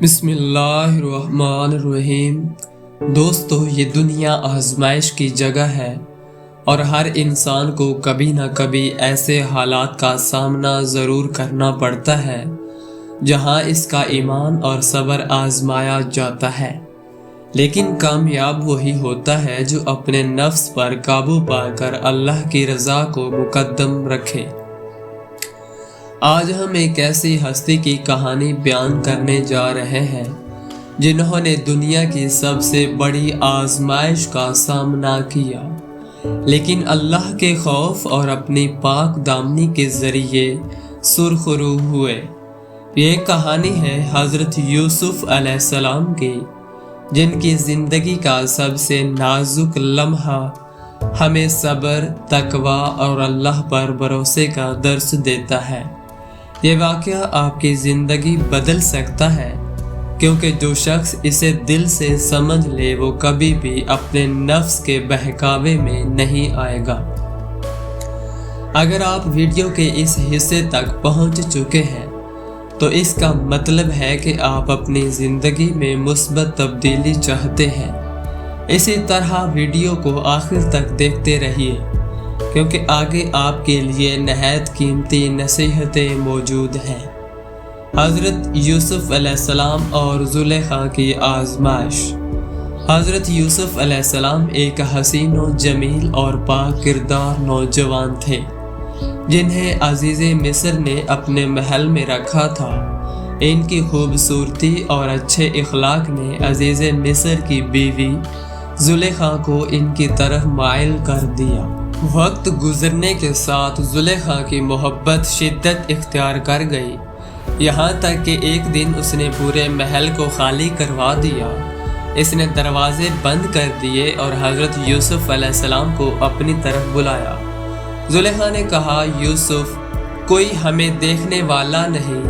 बिस्मिल्लाहिर्रहमानिर्रहीम। दोस्तों, ये दुनिया आजमाइश की जगह है और हर इंसान को कभी ना कभी ऐसे हालात का सामना ज़रूर करना पड़ता है जहां इसका ईमान और सब्र आजमाया जाता है। लेकिन कामयाब वही होता है जो अपने नफ्स पर काबू पाकर अल्लाह की रज़ा को मुकद्दम रखे। आज हम एक ऐसी हस्ती की कहानी बयान करने जा रहे हैं जिन्होंने दुनिया की सबसे बड़ी आजमाइश का सामना किया, लेकिन अल्लाह के खौफ और अपनी पाक दामनी के ज़रिए सुरखरू हुए। ये कहानी है हज़रत यूसुफ अलैहिस्सलाम की, जिनकी ज़िंदगी का सबसे नाजुक लम्हा हमें सब्र, तकवा और अल्लाह पर भरोसे का दर्स देता है। ये वाक़या आपकी ज़िंदगी बदल सकता है, क्योंकि जो शख्स इसे दिल से समझ ले वो कभी भी अपने नफ्स के बहकावे में नहीं आएगा। अगर आप वीडियो के इस हिस्से तक पहुंच चुके हैं तो इसका मतलब है कि आप अपनी ज़िंदगी में मुस्बत तब्दीली चाहते हैं। इसी तरह वीडियो को आखिर तक देखते रहिए, क्योंकि आगे आपके लिए नहायत कीमती नसीहतें मौजूद हैं। हज़रत यूसुफ अलैहिस्सलाम और ज़ुलेखा की आज़माइश। हज़रत यूसुफ अलैहिस्सलाम एक हसीन व जमील और पाक किरदार नौजवान थे, जिन्हें अज़ीज़े मिस्र ने अपने महल में रखा था। इनकी खूबसूरती और अच्छे इखलाक ने अज़ीज़े मिस्र की बीवी ज़ुलेखा को इनकी तरफ माइल कर दिया। वक्त गुजरने के साथ ज़ुलेखा की मोहब्बत शिद्दत इख्तियार कर गई, यहाँ तक कि एक दिन उसने पूरे महल को खाली करवा दिया। इसने दरवाजे बंद कर दिए और हज़रत यूसुफ अलैहिस्सलाम को अपनी तरफ बुलाया। ज़ुलेखा ने कहा, यूसुफ, कोई हमें देखने वाला नहीं,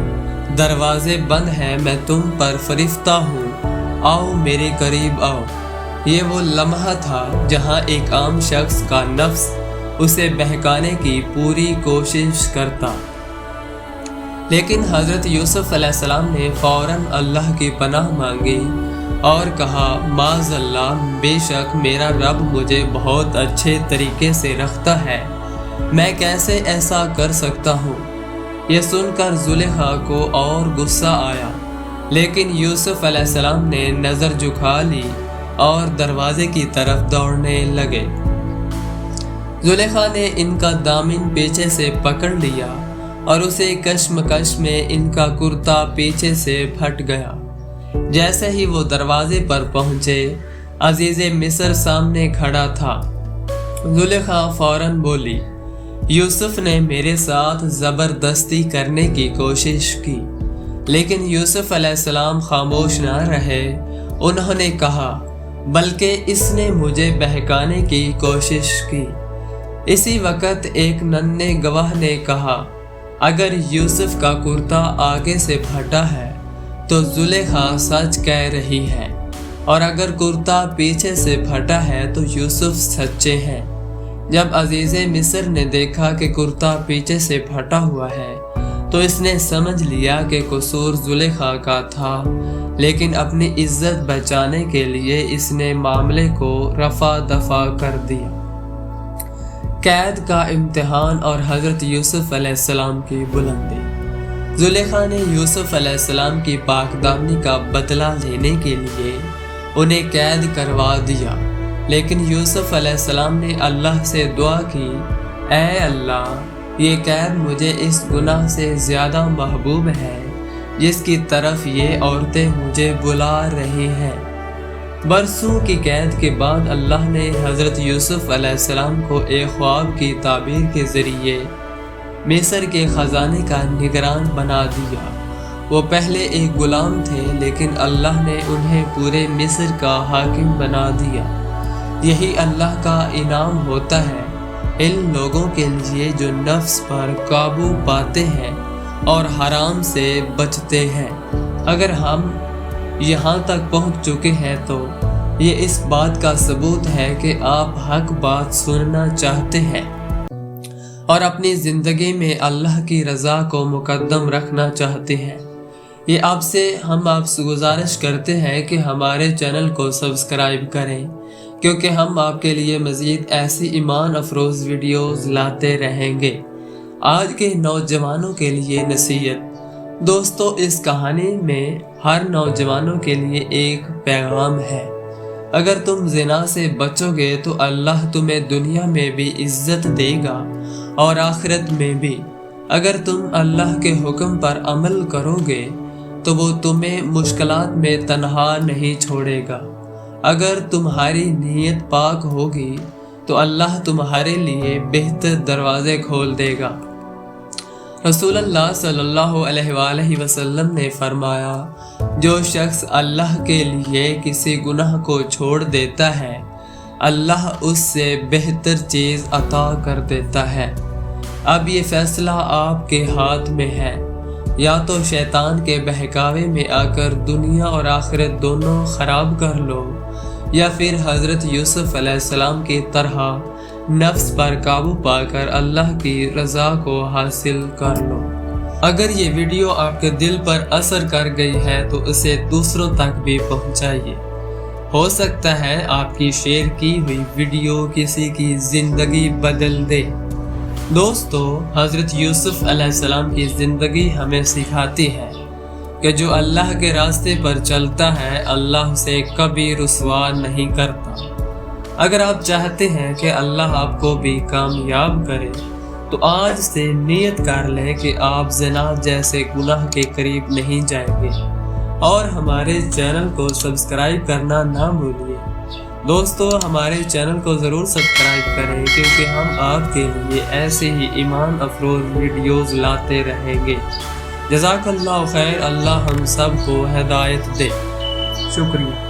दरवाजे बंद हैं, मैं तुम पर फरिश्ता हूँ, आओ मेरे करीब आओ। ये वो लम्हा था जहाँ एक आम शख्स का नफ्स उसे बहकाने की पूरी कोशिश करता, लेकिन हज़रत यूसुफ अलैहिस्सलाम ने फ़ौरन अल्लाह की पनाह मांगी और कहा, माज़अल्लाह, बेशक मेरा रब मुझे बहुत अच्छे तरीके से रखता है, मैं कैसे ऐसा कर सकता हूँ। ये सुनकर ज़ुलेखा को और गुस्सा आया, लेकिन यूसुफ अलैहिस्सलाम ने नज़र झुका ली और दरवाजे की तरफ दौड़ने लगे। ज़ुलेखा ने इनका दामिन पीछे से पकड़ लिया और उसे कश्मकश में इनका कुर्ता पीछे से फट गया। जैसे ही वो दरवाजे पर पहुंचे, अज़ीज़े मिस्र सामने खड़ा था। ज़ुलेखा फौरन बोली, यूसुफ ने मेरे साथ ज़बरदस्ती करने की कोशिश की, लेकिन यूसुफ अलैहिस्सलाम खामोश न रहे। उन्होंने कहा, बल्कि इसने मुझे बहकाने की कोशिश की। इसी वक्त एक नन्हे गवाह ने कहा, अगर यूसुफ का कुर्ता आगे से फटा है तो ज़ुलेखा सच कह रही है, और अगर कुर्ता पीछे से फटा है तो यूसुफ सच्चे हैं। जब अज़ीज़े मिस्र ने देखा कि कुर्ता पीछे से फटा हुआ है तो इसने समझ लिया कि कसूर ज़ुलेखा का था, लेकिन अपनी इज्जत बचाने के लिए इसने मामले को रफा दफा कर दिया। कैद का इम्तिहान और हज़रत यूसुफ अलैहिस्सलाम की बुलंदी। ज़ुलेखा ने यूसुफ अलैहिस्सलाम की पाकदामनी का बदला लेने के लिए उन्हें कैद करवा दिया, लेकिन यूसुफ अलैहिस्सलाम ने अल्लाह से दुआ की, ऐ अल्लाह, ये कैद मुझे इस गुनाह से ज़्यादा महबूब है जिसकी तरफ ये औरतें मुझे बुला रही हैं। बरसों की कैद के बाद अल्लाह ने हज़रत यूसुफ अलैहिस्सलाम को एक ख्वाब की ताबीर के ज़रिए मिस्र के ख़जाने का निगरान बना दिया। वो पहले एक गुलाम थे, लेकिन अल्लाह ने उन्हें पूरे मिस्र का हाकिम बना दिया। यही अल्लाह का इनाम होता है इन लोगों के लिए जो नफ्स पर काबू पाते हैं और हराम से बचते हैं। अगर हम यहाँ तक पहुँच चुके हैं तो ये इस बात का सबूत है कि आप हक बात सुनना चाहते हैं और अपनी ज़िंदगी में अल्लाह की रज़ा को मुकद्दम रखना चाहते हैं। ہم آپ سے گزارش کرتے ہیں کہ ہمارے چینل کو سبسکرائب کریں، کیونکہ ہم آپ کے لیے مزید ایسی ایمان افروز ویڈیوز لاتے رہیں گے۔ آج کے نوجوانوں کے لیے نصیحت۔ دوستو، اس کہانی میں ہر نوجوانوں کے لیے ایک پیغام ہے۔ اگر تم زنا سے بچو گے تو اللہ تمہیں دنیا میں بھی عزت دے گا اور آخرت میں بھی۔ اگر تم اللہ کے حکم پر عمل کرو گے تو وہ تمہیں مشکلات میں تنہا نہیں چھوڑے گا۔ اگر تمہاری نیت پاک ہوگی تو اللہ تمہارے لیے بہتر دروازے کھول دے گا۔ رسول اللہ صلی اللہ علیہ وآلہ وسلم نے فرمایا، جو شخص اللہ کے لیے کسی گناہ کو چھوڑ دیتا ہے، اللہ اس سے بہتر چیز عطا کر دیتا ہے۔ اب یہ فیصلہ آپ کے ہاتھ میں ہے، یا تو شیطان کے بہکاوے میں آ کر دنیا اور آخرت دونوں خراب کر لو، یا پھر حضرت یوسف علیہ السلام کی طرح نفس پر قابو پا کر اللہ کی رضا کو حاصل کر لو۔ اگر یہ ویڈیو آپ کے دل پر اثر کر گئی ہے تو اسے دوسروں تک بھی پہنچائیے۔ ہو سکتا ہے آپ کی شیئر کی ہوئی ویڈیو کسی کی زندگی بدل دے۔ دوستو، حضرت یوسف علیہ السلام کی زندگی ہمیں سکھاتی ہے کہ جو اللہ کے راستے پر چلتا ہے، اللہ اسے کبھی رسوا نہیں کرتا۔ اگر آپ چاہتے ہیں کہ اللہ آپ کو بھی کامیاب کرے تو آج سے نیت کر لیں کہ آپ زنا جیسے گناہ کے قریب نہیں جائیں گے، اور ہمارے چینل کو سبسکرائب کرنا نہ بھولیے۔ دوستو، ہمارے چینل کو ضرور سبسکرائب کریں، کیونکہ ہم آپ کے لیے ایسے ہی ایمان افروز ویڈیوز لاتے رہیں گے۔ جزاک اللہ خیر۔ اللہ ہم سب کو ہدایت دے۔ شکریہ۔